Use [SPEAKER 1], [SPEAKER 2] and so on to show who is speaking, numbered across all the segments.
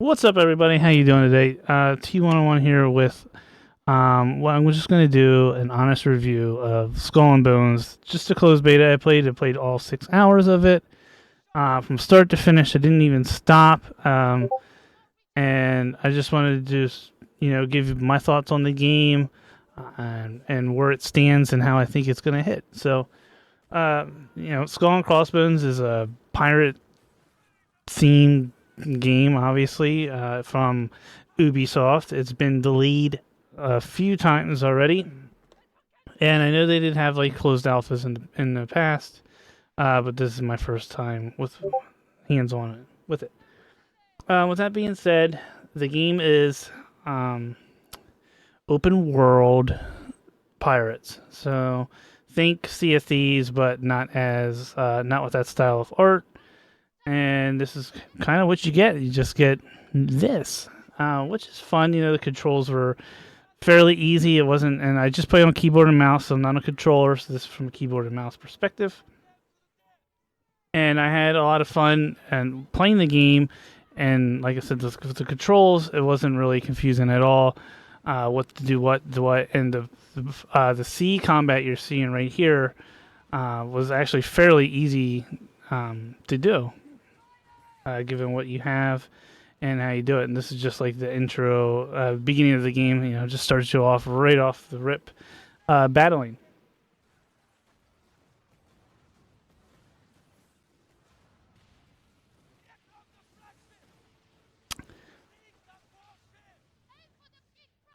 [SPEAKER 1] What's up, everybody? How you doing today? T101 here with well, I'm just gonna do an honest review of Skull and Bones. Just a closed beta. I played all 6 hours of it from start to finish. I didn't even stop, and I just wanted to just give you my thoughts on the game and where it stands and how I think it's gonna hit. So, Skull and Crossbones is a pirate themed game, obviously, from Ubisoft. It's been delayed a few times already, and I know they did have like closed alphas in the past, but this is my first time with hands on it with it. With that being said, the game is open world pirates. So think Sea of Thieves, but not with that style of art. And this is kind of what you get. You just get this, which is fun. The controls were fairly easy. It wasn't, and I just play on keyboard and mouse, so I'm not a controller. So this is from a keyboard and mouse perspective. And I had a lot of fun and playing the game. And like I said, the controls, it wasn't really confusing at all. What to do, what do what, and the sea combat you're seeing right here was actually fairly easy to do. Given what you have and how you do it. And this is just like the intro, beginning of the game, just starts you off right off the rip, battling.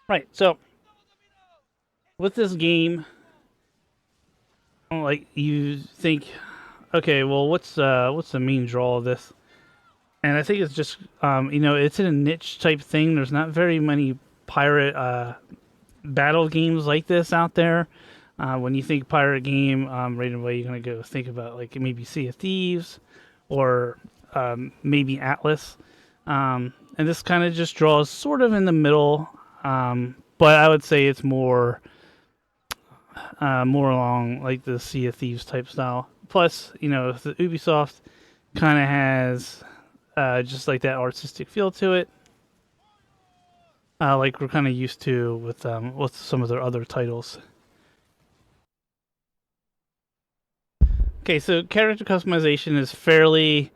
[SPEAKER 1] Right, so with this game, like you think, okay, well, what's the main draw of this? And I think it's just, it's in a niche type thing. There's not very many pirate battle games like this out there. When you think pirate game, right away you're gonna go think about like maybe Sea of Thieves or maybe Atlas. And this kind of just draws sort of in the middle, but I would say it's more along like the Sea of Thieves type style. Plus, the Ubisoft kind of has just like that artistic feel to it, like we're kind of used to with some of their other titles. Okay, so character customization is fairly.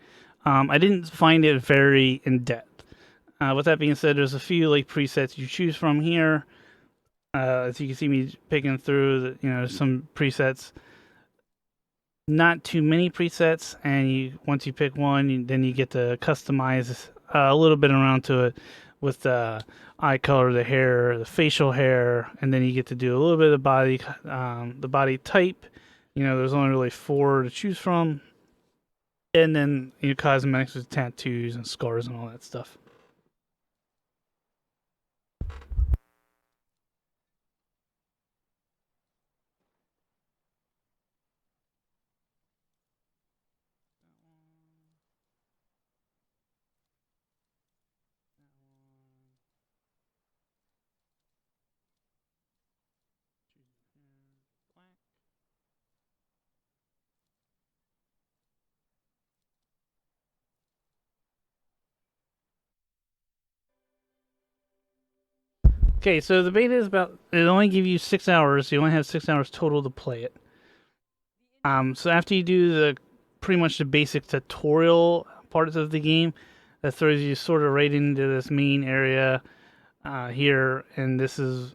[SPEAKER 1] I didn't find it very in depth. With that being said, there's a few like presets you choose from here. As you can see me picking through, some presets. Not too many presets, and once you pick one, then you get to customize a little bit around to it with the eye color, the hair, the facial hair, and then you get to do a little bit of the body type. There's only really four to choose from, and then cosmetics with tattoos and scars and all that stuff. Okay, so the beta is about. It only give you 6 hours. You only have 6 hours total to play it. So after you do pretty much the basic tutorial parts of the game, that throws you sort of right into this main area here, and this is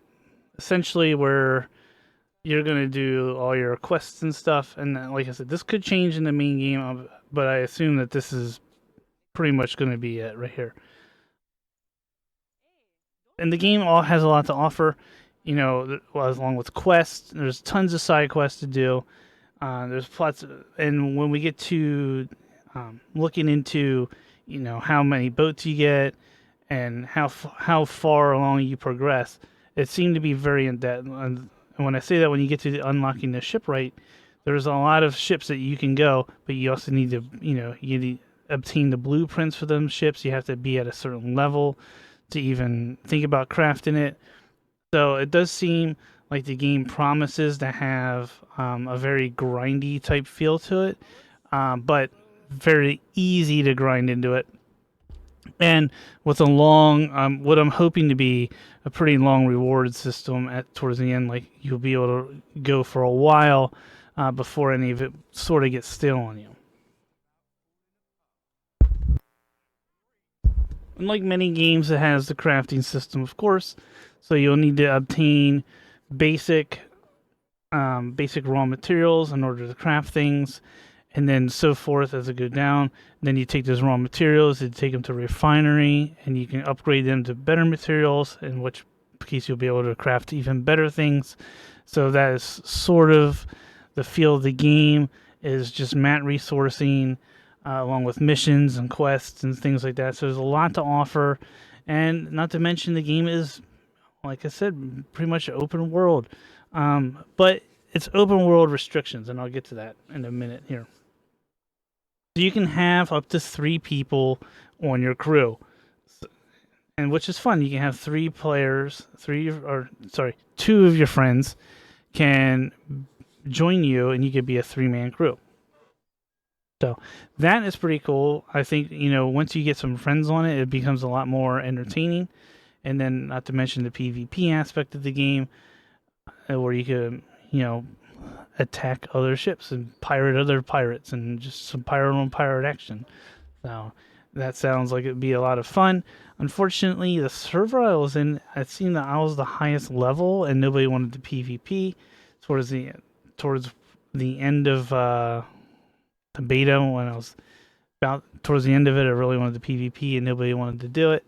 [SPEAKER 1] essentially where you're gonna do all your quests and stuff. And like I said, this could change in the main game, but I assume that this is pretty much gonna be it right here. And the game all has a lot to offer. Along with quests, there's tons of side quests to do. There's plots, and when we get to looking into, how many boats you get and how far along you progress, it seemed to be very in depth. And when I say that, when you get to unlocking the shipwright, there's a lot of ships that you can go, but you also need to, you need to obtain the blueprints for them ships. You have to be at a certain level to even think about crafting it. So it does seem like the game promises to have a very grindy type feel to it, but very easy to grind into it. And with a long, what I'm hoping to be a pretty long reward system at towards the end, like you'll be able to go for a while before any of it sort of gets stale on you. Unlike many games, it has the crafting system, of course, so you'll need to obtain basic basic raw materials in order to craft things, and then so forth as it goes down. Then you take those raw materials, you take them to a refinery, and you can upgrade them to better materials, in which case you'll be able to craft even better things. So that is sort of the feel of the game, is just mat resourcing, along with missions and quests and things like that. So there's a lot to offer, and not to mention the game is, like I said, pretty much an open world. But it's open world restrictions, and I'll get to that in a minute here. So you can have up to 3 people on your crew, and which is fun. You can have 3 players, 2 of your friends can join you, and you could be a 3-man crew. So that is pretty cool. I think, once you get some friends on it, it becomes a lot more entertaining. And then, not to mention the PvP aspect of the game, where you can, attack other ships and pirate other pirates and just some pirate on pirate action. So that sounds like it'd be a lot of fun. Unfortunately, the server I was in, it seemed that I was the highest level and nobody wanted to PvP towards the towards the end of the beta. When I was about towards the end of it, I really wanted to PvP and nobody wanted to do it.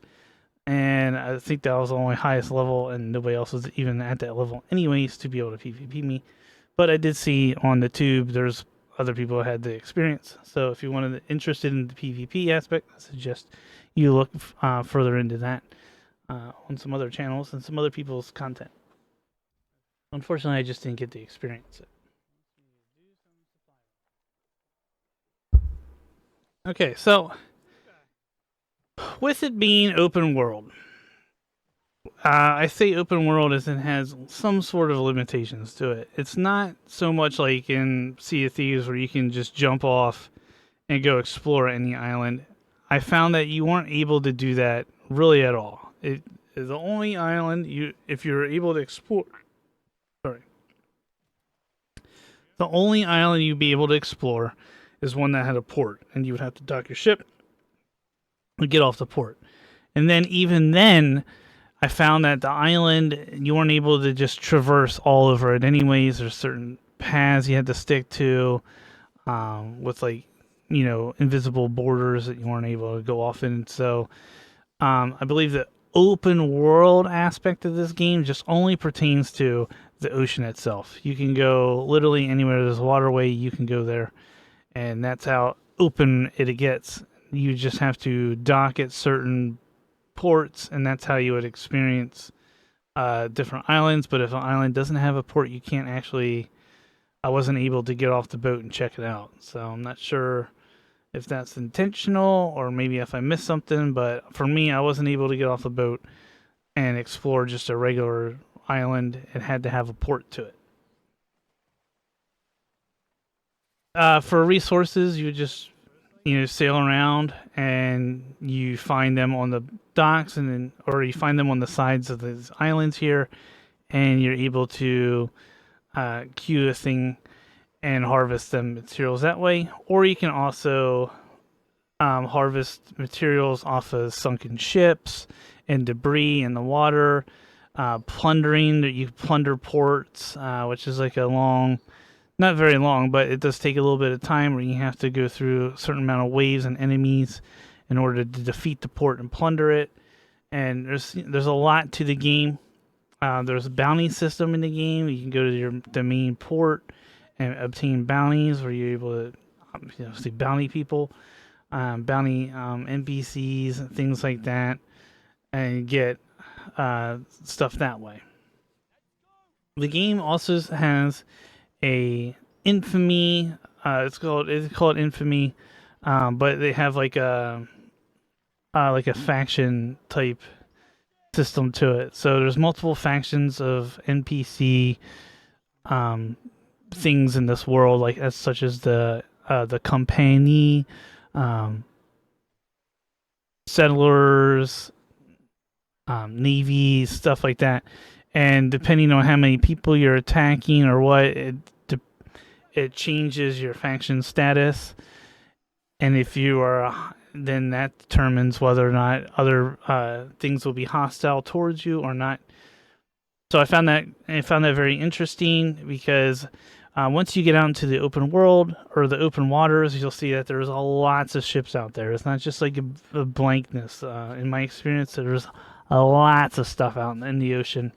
[SPEAKER 1] And I think that was the only highest level, and nobody else was even at that level, anyways, to be able to PvP me. But I did see on the tube there's other people who had the experience. So if you wanted interested in the PvP aspect, I suggest you look further into that on some other channels and some other people's content. Unfortunately, I just didn't get to experience it. Okay, so with it being open world, I say open world as it has some sort of limitations to it. It's not so much like in Sea of Thieves where you can just jump off and go explore any island. I found that you weren't able to do that really at all. It is the only island if you're able to explore. Sorry, the only island you'd be able to explore is one that had a port, and you would have to dock your ship and get off the port. And then even then, I found that the island, you weren't able to just traverse all over it anyways. There's certain paths you had to stick to, with like, invisible borders that you weren't able to go off in. So I believe the open world aspect of this game just only pertains to the ocean itself. You can go literally anywhere there's a waterway, you can go there. And that's how open it gets. You just have to dock at certain ports, and that's how you would experience different islands. But if an island doesn't have a port, you can't actually. I wasn't able to get off the boat and check it out, so I'm not sure if that's intentional or maybe if I missed something. But for me, I wasn't able to get off the boat and explore just a regular island. It had to have a port to it. For resources, you would just sail around and you find them on the docks, and then or you find them on the sides of these islands here, and you're able to queue a thing and harvest them materials that way. Or you can also harvest materials off of sunken ships and debris in the water. Plundering, that you plunder ports, which is like a long, not very long, but it does take a little bit of time where you have to go through a certain amount of waves and enemies in order to defeat the port and plunder it. And there's a lot to the game. There's a bounty system in the game. You can go to the main port and obtain bounties where you're able to see bounty people, bounty NPCs, and things like that, and get stuff that way. The game also has a infamy. It's called infamy, but they have like a faction type system to it. So there's multiple factions of NPC things in this world, like such as the company, um, settlers, navy, stuff like that. And depending on how many people you're attacking or what, it changes your faction status. And if you are, then that determines whether or not other things will be hostile towards you or not. So I found that very interesting because once you get out into the open world or the open waters, you'll see that there's lots of ships out there. It's not just like a blankness. In my experience, there's lots of stuff out in the ocean,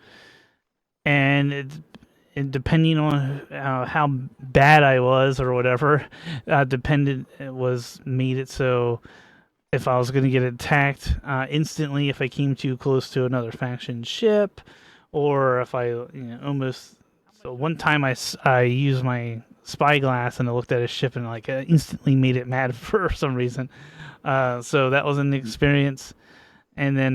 [SPEAKER 1] and depending on how bad I was or whatever, depended it was made it so if I was going to get attacked instantly if I came too close to another faction ship, or if I almost. So one time I used my spyglass and I looked at a ship and like instantly made it mad for some reason. So that was an experience. And then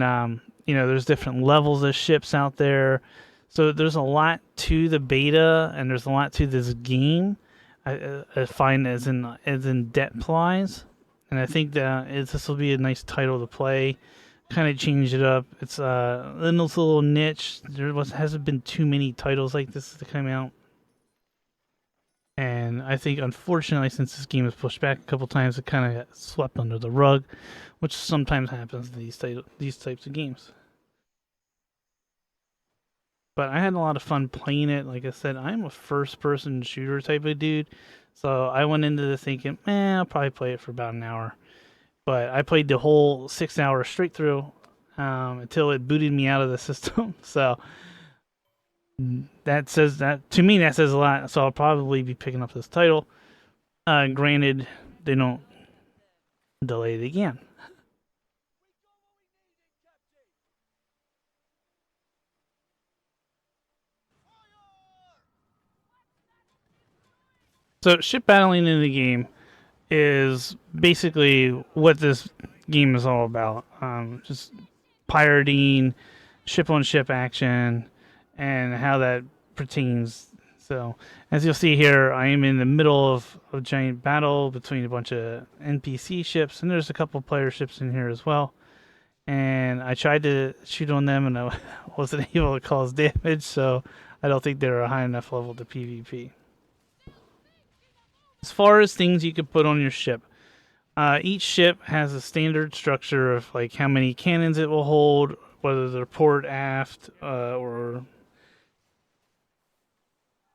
[SPEAKER 1] there's different levels of ships out there. So there's a lot to the beta and there's a lot to this game. I find as in depth wise, and I think that this will be a nice title to play. Kind of change it up. It's in this little niche. Hasn't been too many titles like this to come out, and I think unfortunately, since this game was pushed back a couple times, it kind of got swept under the rug, which sometimes happens in these types of games. But I had a lot of fun playing it. Like I said, I'm a first-person shooter type of dude, so I went into this thinking, I'll probably play it for about an hour. But I played the whole 6 hours straight through until it booted me out of the system. So that says that to me that says a lot. So I'll probably be picking up this title. Granted, they don't delay it again. So ship battling in the game is basically what this game is all about. Just pirating, ship on ship action, and how that pertains. So, as you'll see here, I am in the middle of a giant battle between a bunch of NPC ships, and there's a couple player ships in here as well. And I tried to shoot on them, and I wasn't able to cause damage, so I don't think they're a high enough level to PvP. As far as things you could put on your ship, each ship has a standard structure of like how many cannons it will hold, whether they're port, aft, or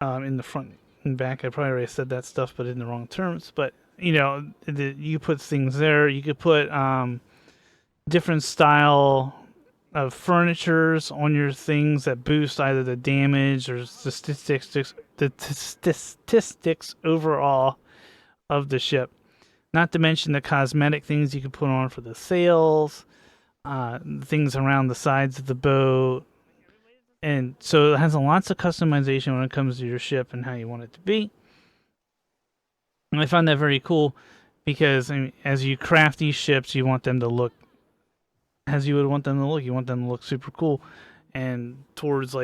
[SPEAKER 1] in the front and back. I probably already said that stuff, but in the wrong terms. But you put things there. You could put different style of furnitures on your things that boost either the damage or the statistics overall of the ship. Not to mention the cosmetic things you can put on for the sails, things around the sides of the boat. And so it has lots of customization when it comes to your ship and how you want it to be. And I find that very cool because as you craft these ships, you want them to look as you would want them to look. You want them to look super cool and towards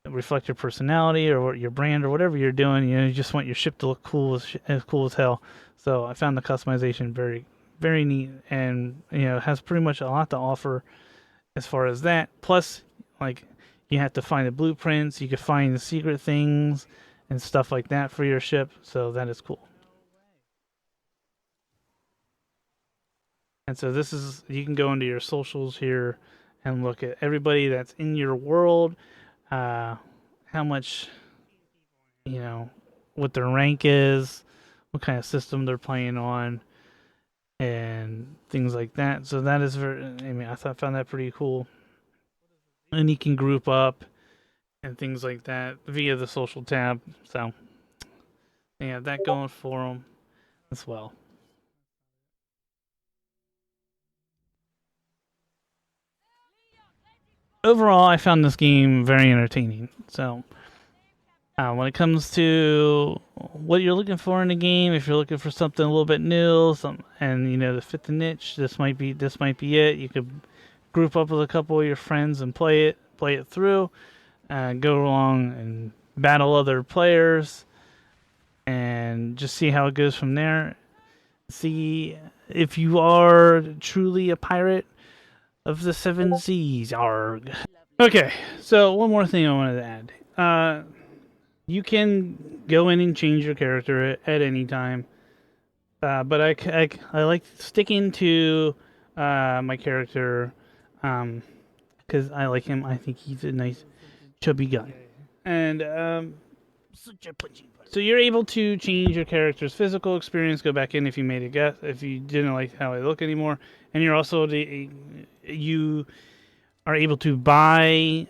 [SPEAKER 1] reflect your personality or your brand or whatever you're doing. You just want your ship to look cool as hell. So I found the customization very, very neat, and has pretty much a lot to offer as far as that. Plus, like you have to find the blueprints, you can find the secret things and stuff like that for your ship. So that is cool. And so you can go into your socials here and look at everybody that's in your world, how much, what their rank is, what kind of system they're playing on, and things like that. So that is found that pretty cool. And you can group up and things like that via the social tab. So they have that going for them as well. Overall, I found this game very entertaining. So when it comes to what you're looking for in a game, if you're looking for something a little bit new, to fit the niche, this might be it. You could group up with a couple of your friends and play it through, go along and battle other players, and just see how it goes from there. See if you are truly a pirate of the seven seas. Arg. Okay, so one more thing I wanted to add. You can go in and change your character at any time, but I like sticking to my character because I like him. I think he's a nice chubby guy, and so you're able to change your character's physical experience, go back in if you made a guess, if you didn't like how they look anymore, and you're also you are able to buy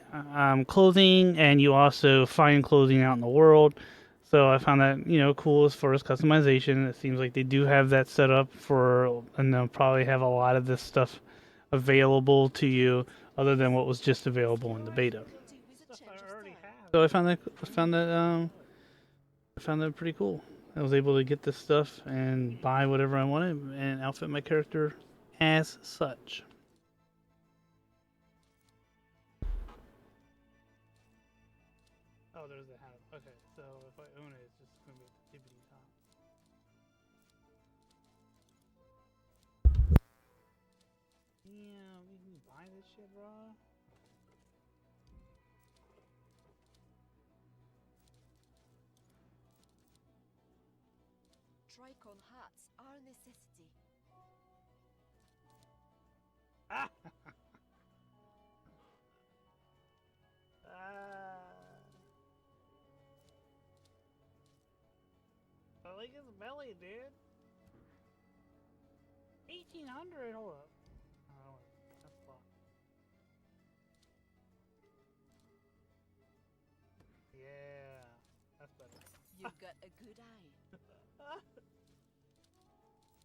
[SPEAKER 1] clothing, and you also find clothing out in the world. So I found that cool as far as customization. It seems like they do have that set up for, and they'll probably have a lot of this stuff available to you, other than what was just available in the beta. So I found that pretty cool. I was able to get this stuff and buy whatever I wanted and outfit my character as such. Oh, there's the hat. Okay, so if I own it, it's just gonna be at the tippity top. Yeah, we can buy this shit, bro.
[SPEAKER 2] Tricon hats are a necessity.
[SPEAKER 1] Ah! I like his belly, dude. 1800, hold up. Oh, that's a lot. Yeah, that's better.
[SPEAKER 2] You've got a good eye.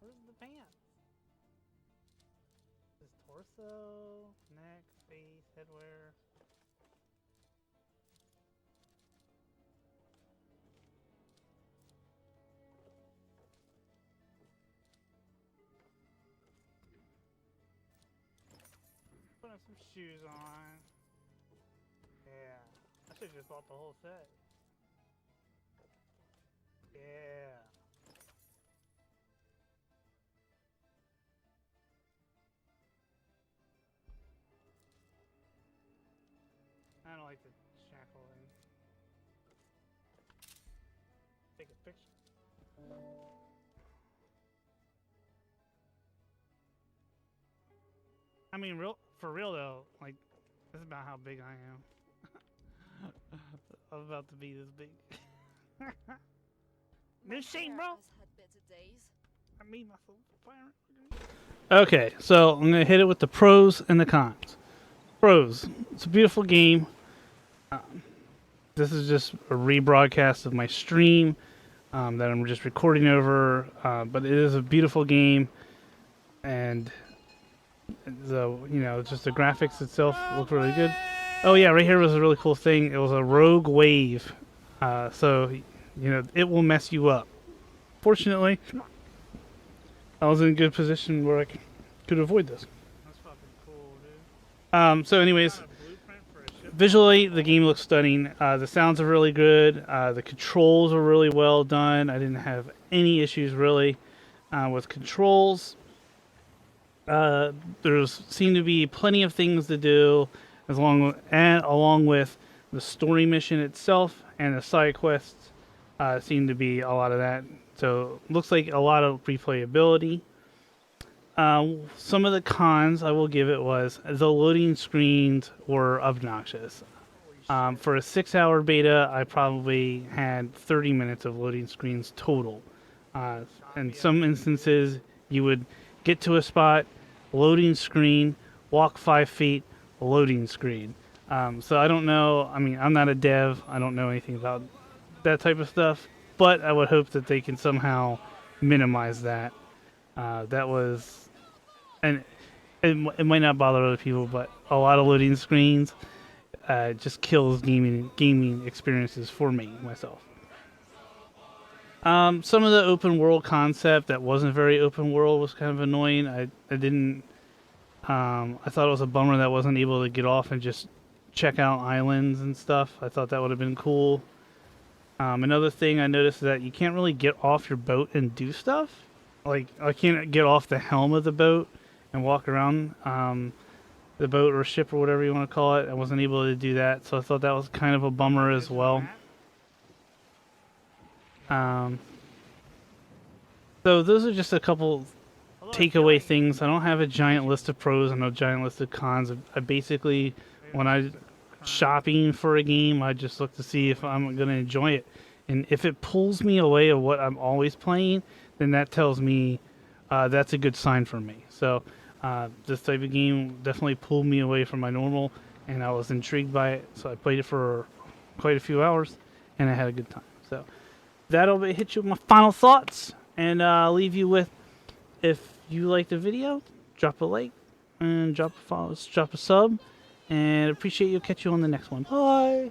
[SPEAKER 1] Where's the pants? His torso, neck, face, headwear. Putting some shoes on. Yeah. I should have just bought the whole set. Yeah. I don't like the shackling. Take a picture. I mean, for real though, like, this is about how big I am. I'm about to be this big. No shame, bro. I made myself a pirate. Okay, so I'm gonna hit it with the pros and the cons. Pros: it's a beautiful game. This is just a rebroadcast of my stream that I'm just recording over, but it is a beautiful game, and just the graphics itself look really good. Oh yeah, right here was a really cool thing. It was a rogue wave, so it will mess you up. Fortunately, I was in a good position where I could avoid this. That's fucking cool, dude. So anyways, visually the game looks stunning. The sounds are really good. The controls are really well done. I didn't have any issues really with controls. There seem to be plenty of things to do, along with the story mission itself and the side quests. Seem to be a lot of that. So looks like a lot of replayability. Some of the cons I will give it was the loading screens were obnoxious. For a 6-hour beta, I probably had 30 minutes of loading screens total. In some instances, you would get to a spot, loading screen, walk 5 feet, loading screen. So I don't know. I mean, I'm not a dev. I don't know anything about that type of stuff. But I would hope that they can somehow minimize that. That was, and it might not bother other people, but a lot of loading screens just kills gaming experiences for me myself. Some of the open world concept that wasn't very open world was kind of annoying. I didn't. I thought it was a bummer that I wasn't able to get off and just check out islands and stuff. I thought that would have been cool. Another thing I noticed is that you can't really get off your boat and do stuff. like I can't get off the helm of the boat and walk around the boat or ship or whatever you want to call it. I wasn't able to do that, so I thought that was kind of a bummer as well. Um, so those are just a couple takeaway things. I don't have a giant list of pros and a giant list of cons. I basically, when I shopping for a game, I just look to see if I'm going to enjoy it. And if it pulls me away of what I'm always playing, then that tells me that's a good sign for me. So this type of game definitely pulled me away from my normal, and I was intrigued by it. So I played it for quite a few hours, and I had a good time. So that'll hit you with my final thoughts, and I'll leave you with, if you like the video, drop a like and drop a follow, drop a sub, and appreciate you. Catch you on the next one. Bye.